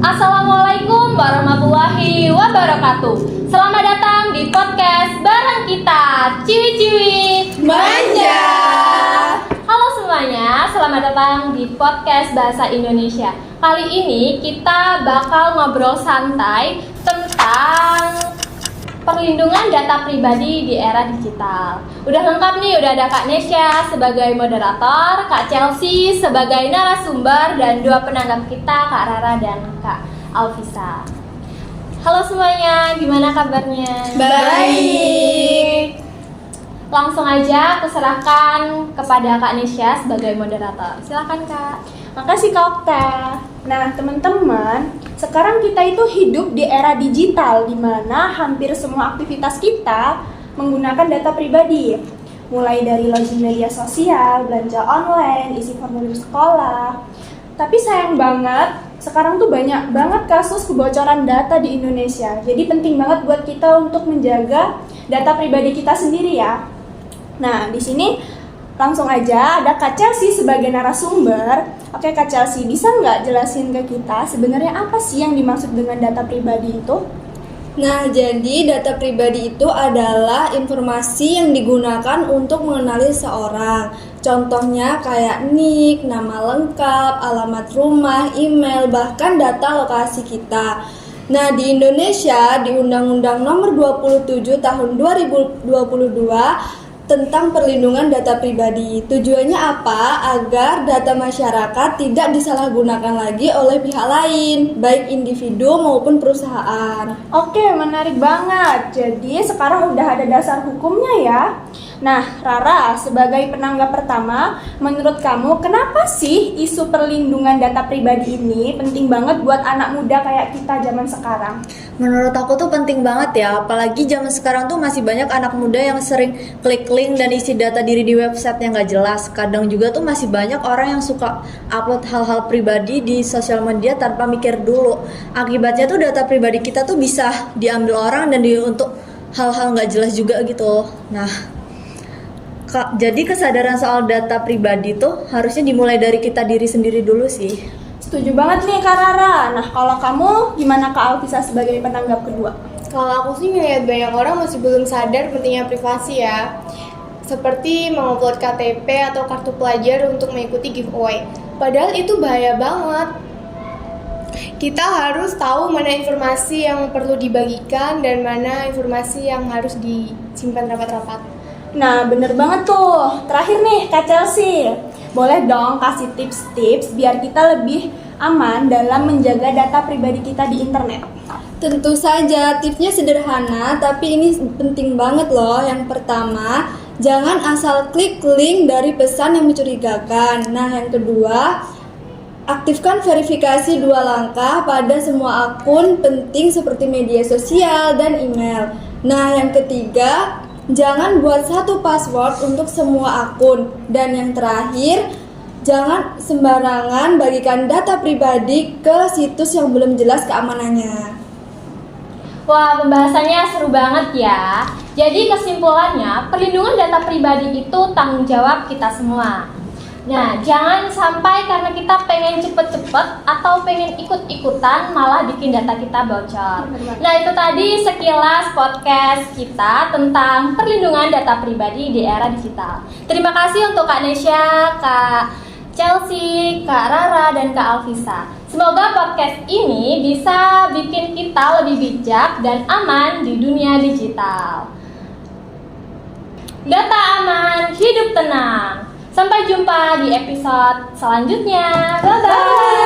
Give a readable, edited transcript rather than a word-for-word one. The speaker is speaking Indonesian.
Assalamualaikum warahmatullahi wabarakatuh. Selamat datang di podcast bareng kita, Ciwi-ciwi Manja. Halo semuanya, selamat datang di podcast Bahasa Indonesia. Kali ini kita bakal ngobrol santai tentang perlindungan data pribadi di era digital. Udah lengkap nih, udah ada Kak Nesya sebagai moderator, Kak Chelsea sebagai narasumber, dan dua penanggap kita, Kak Rara dan Kak Alvisa. Halo semuanya, gimana kabarnya? Baik. Langsung aja aku serahkan kepada Kak Nesya sebagai moderator. Silakan Kak. Makasih Kak Okta. Nah teman-teman, sekarang kita itu hidup di era digital di mana hampir semua aktivitas kita menggunakan data pribadi. Mulai dari login media sosial, belanja online, isi formulir sekolah. Tapi sayang banget, sekarang tuh banyak banget kasus kebocoran data di Indonesia. Jadi penting banget buat kita untuk menjaga data pribadi kita sendiri ya. Nah, di sini langsung aja ada Kak Chelsea sebagai narasumber. Oke Kak Chelsea, bisa nggak jelasin ke kita sebenarnya apa sih yang dimaksud dengan data pribadi itu? Nah, jadi data pribadi itu adalah informasi yang digunakan untuk mengenali seorang. Contohnya kayak nick, nama lengkap, alamat rumah, email, bahkan data lokasi kita. Nah, di Indonesia, di Undang-Undang Nomor 27 Tahun 2022 tentang perlindungan data pribadi. Tujuannya apa? Agar data masyarakat tidak disalahgunakan lagi oleh pihak lain, baik individu maupun perusahaan. Oke, menarik banget. Jadi sekarang udah ada dasar hukumnya ya. Nah, Rara, sebagai penanggap pertama, menurut kamu kenapa sih isu perlindungan data pribadi ini penting banget buat anak muda kayak kita zaman sekarang? Menurut aku tuh penting banget ya, apalagi zaman sekarang tuh masih banyak anak muda yang sering klik link dan isi data diri di website yang gak jelas. Kadang juga tuh masih banyak orang yang suka upload hal-hal pribadi di sosial media tanpa mikir dulu. Akibatnya tuh data pribadi kita tuh bisa diambil orang dan untuk hal-hal gak jelas juga gitu. Nah, jadi kesadaran soal data pribadi tuh harusnya dimulai dari kita diri sendiri dulu sih. Setuju banget nih Kak Rara. Nah, kalau kamu gimana Kak Alvisa sebagai penanggap kedua? Kalau aku sih ngeliat banyak orang masih belum sadar pentingnya privasi ya. Seperti mengupload KTP atau kartu pelajar untuk mengikuti giveaway. Padahal itu bahaya banget. Kita harus tahu mana informasi yang perlu dibagikan dan mana informasi yang harus disimpan rapat-rapat. Nah, bener banget tuh. Terakhir nih Kak Chelsea, boleh dong kasih tips-tips biar kita lebih aman dalam menjaga data pribadi kita di internet? Tentu saja, tipsnya sederhana, tapi ini penting banget loh. Yang pertama, jangan asal klik link dari pesan yang mencurigakan. Nah, yang kedua, aktifkan verifikasi 2 langkah pada semua akun penting seperti media sosial dan email. Nah, yang ketiga, jangan buat satu password untuk semua akun. Dan yang terakhir, jangan sembarangan bagikan data pribadi ke situs yang belum jelas keamanannya. Wah, pembahasannya seru banget ya. Jadi kesimpulannya, perlindungan data pribadi itu tanggung jawab kita semua. Nah, jangan sampai karena kita pengen cepet-cepet atau pengen ikut-ikutan malah bikin data kita bocor. Nah, itu tadi sekilas podcast kita tentang perlindungan data pribadi di era digital. Terima kasih untuk Kak Nesya, Kak Chelsea, Kak Rara, dan Kak Alvisa. Semoga podcast ini bisa bikin kita lebih bijak dan aman di dunia digital. Data aman, hidup tenang. Sampai jumpa di episode selanjutnya. Bye-bye.